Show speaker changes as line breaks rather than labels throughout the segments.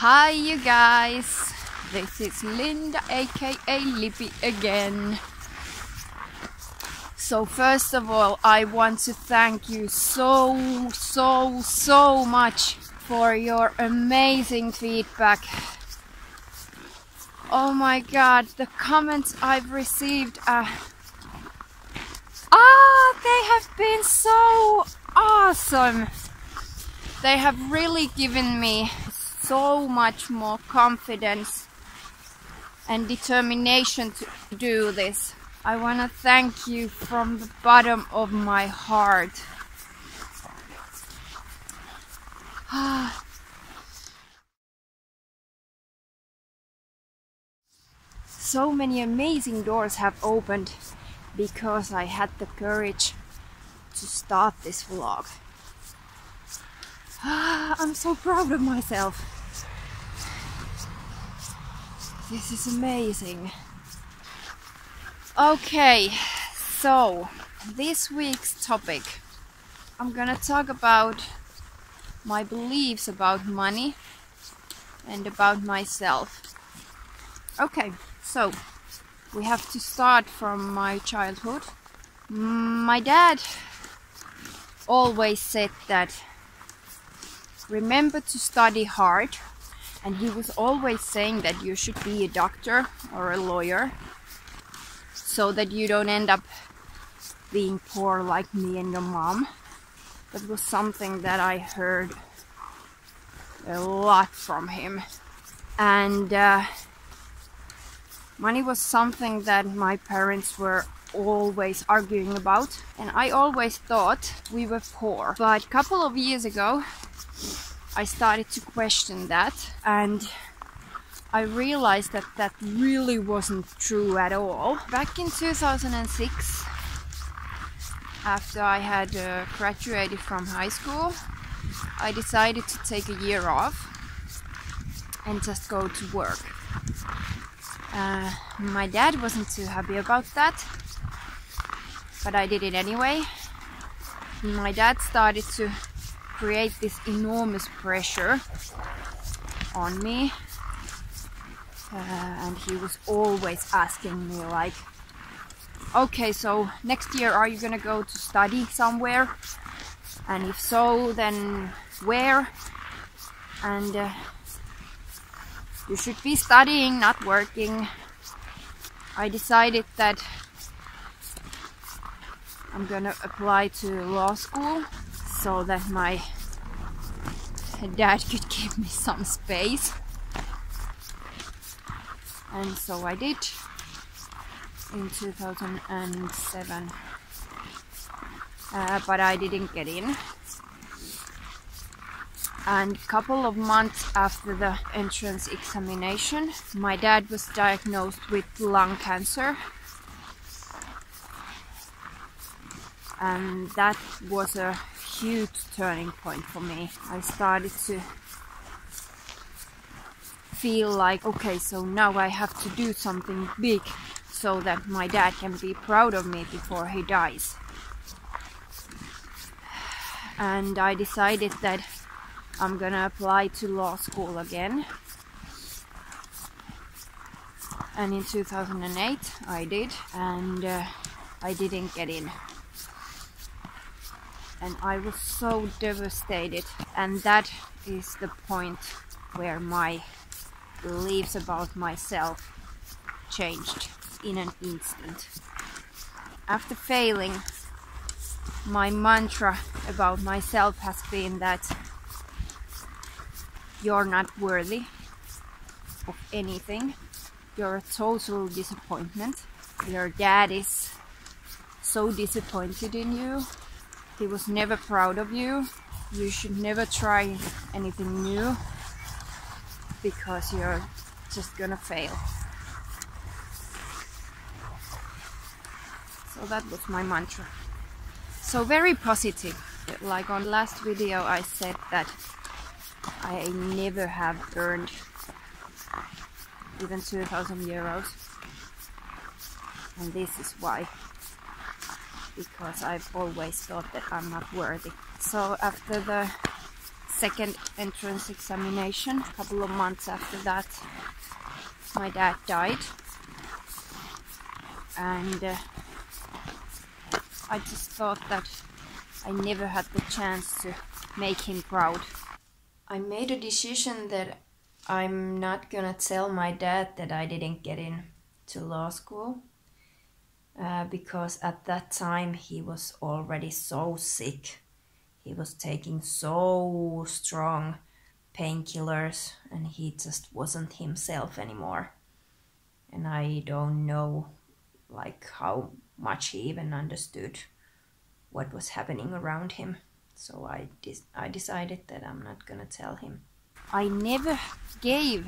Hi you guys, this is Linda aka Lippy again. So first of all, I want to thank you so much for your amazing feedback. Oh my god, the comments I've received they have been so awesome. They have really given me so much more confidence and determination to do this. I want to thank you from the bottom of my heart. So many amazing doors have opened because I had the courage to start this vlog. I'm so proud of myself. This is amazing. Okay, so this week's topic, I'm gonna talk about my beliefs about money and about myself. Okay, so we have to start from my childhood. My dad always said that remember to study hard, and he was always saying that you should be a doctor or a lawyer so that you don't end up being poor like me and your mom. That was something that I heard a lot from him. And money was something that my parents were always arguing about, and I always thought we were poor. But a couple of years ago I started to question that, and I realized that that really wasn't true at all. Back in 2006, after I had graduated from high school, I decided to take a year off and just go to work. My dad wasn't too happy about that, but I did it anyway. My dad started to create this enormous pressure on me, and he was always asking me like, okay, so next year are you gonna go to study somewhere, and if so, then where? And you should be studying, not working. I decided that I'm gonna apply to law school so that my dad could give me some space. And so I did in 2007. But I didn't get in. And a couple of months after the entrance examination, my dad was diagnosed with lung cancer. And that was a huge turning point for me. I started to feel like, okay, so now I have to do something big so that my dad can be proud of me before he dies. And I decided that I'm gonna apply to law school again. And in 2008 I did, and I didn't get in. And I was so devastated, and that is the point where my beliefs about myself changed in an instant. After failing, my mantra about myself has been that you're not worthy of anything, you're a total disappointment, your dad is so disappointed in you, he was never proud of you, you should never try anything new because you're just gonna fail. So that was my mantra. So very positive. Like on last video I said that I never have earned even 2,000 euros. And this is why. Because I've always thought that I'm not worthy. So after the second entrance examination. A couple of months after that, my dad died. And I just thought that I never had the chance to make him proud. I made a decision that I'm not gonna tell my dad that I didn't get into law school. Because at that time he was already so sick. He was taking so strong painkillers and he just wasn't himself anymore. And I don't know like how much he even understood what was happening around him. So I decided that I'm not gonna tell him. I never gave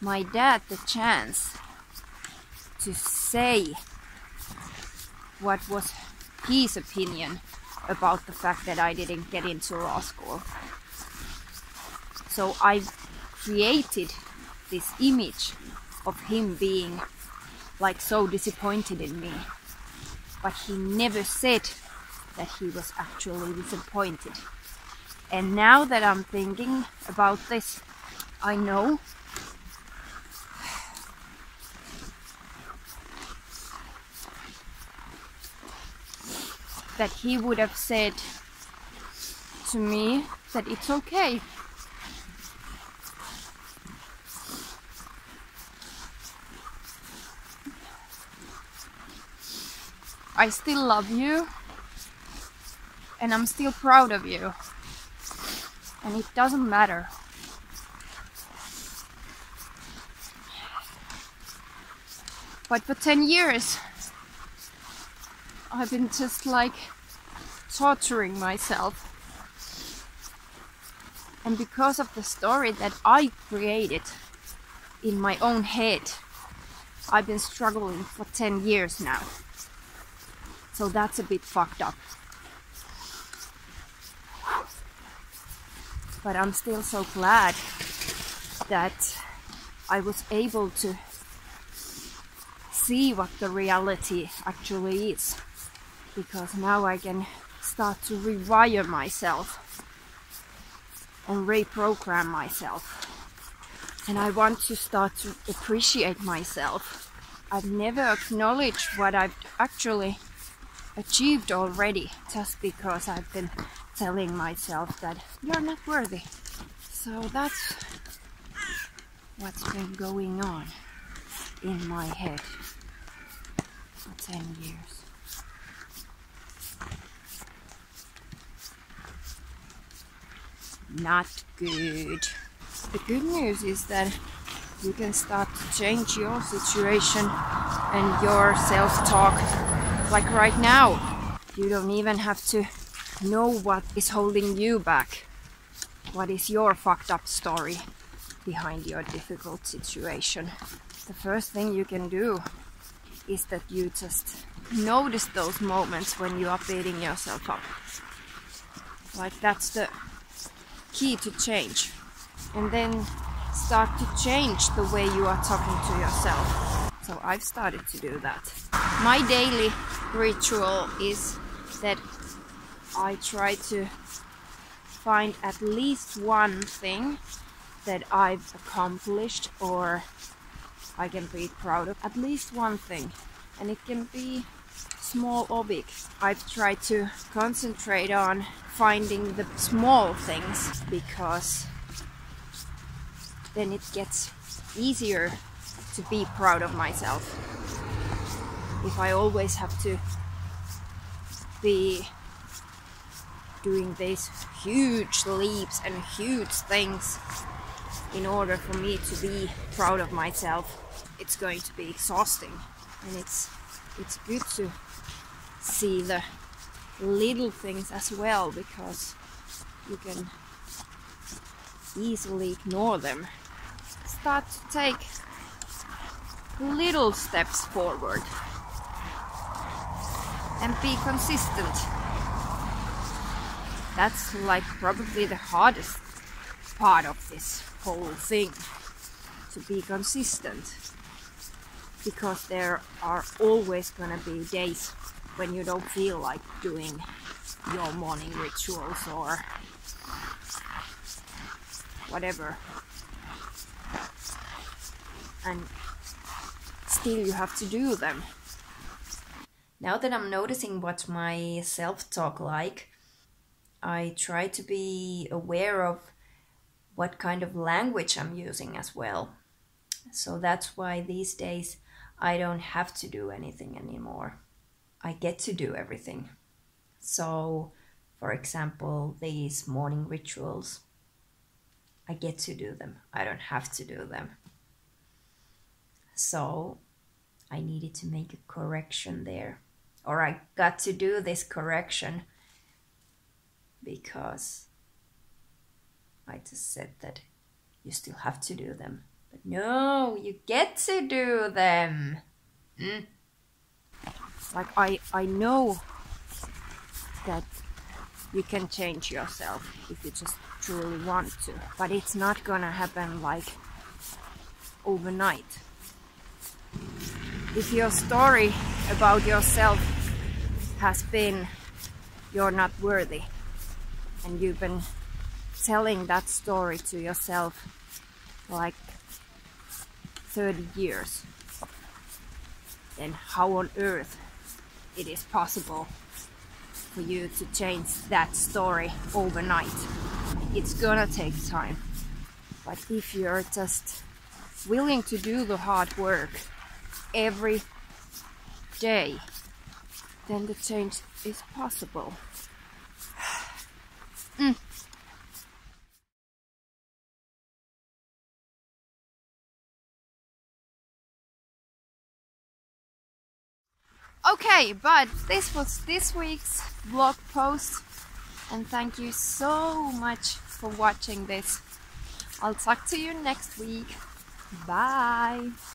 my dad the chance to say what was his opinion about the fact that I didn't get into law school. So I created this image of him being like so disappointed in me. But he never said that he was actually disappointed. And now that I'm thinking about this, I know that he would have said to me that it's okay. I still love you and I'm still proud of you, and it doesn't matter. But for 10 years I've been just like torturing myself. And because of the story that I created in my own head, I've been struggling for 10 years now. So that's a bit fucked up. But I'm still so glad that I was able to see what the reality actually is. Because now I can start to rewire myself and reprogram myself. And I want to start to appreciate myself. I've never acknowledged what I've actually achieved already, just because I've been telling myself that you're not worthy. So that's what's been going on in my head for 10 years. Not good. The good news is that you can start to change your situation and your self-talk. Like right now, you don't even have to know what is holding you back. What is your fucked up story behind your difficult situation? The first thing you can do is that you just notice those moments when you are beating yourself up. Like that's the key to change. And then start to change the way you are talking to yourself. So I've started to do that. My daily ritual is that I try to find at least one thing that I've accomplished or I can be proud of. At least one thing. And it can be small or big. I've tried to concentrate on finding the small things, because then it gets easier to be proud of myself. If I always have to be doing these huge leaps and huge things in order for me to be proud of myself, it's going to be exhausting. And it's good to see the little things as well, because you can easily ignore them. Start to take little steps forward and be consistent. That's like probably the hardest part of this whole thing, to be consistent, because there are always gonna be days when you don't feel like doing your morning rituals or whatever. And still you have to do them. Now that I'm noticing what my self-talk like, I try to be aware of what kind of language I'm using as well. So that's why these days I don't have to do anything anymore. I get to do everything. So, for example, these morning rituals, I get to do them. I don't have to do them. So I needed to make a correction there. Or I got to do this correction because I just said that you still have to do them. But no, you get to do them. Like I know that you can change yourself if you just truly want to. But it's not gonna happen like overnight. If your story about yourself has been you're not worthy, and you've been telling that story to yourself like 30 years, then how on earth it is possible for you to change that story overnight? It's gonna take time. But if you're just willing to do the hard work every day, then the change is possible. Okay, but this was this week's vlog post, and thank you so much for watching this. I'll talk to you next week. Bye!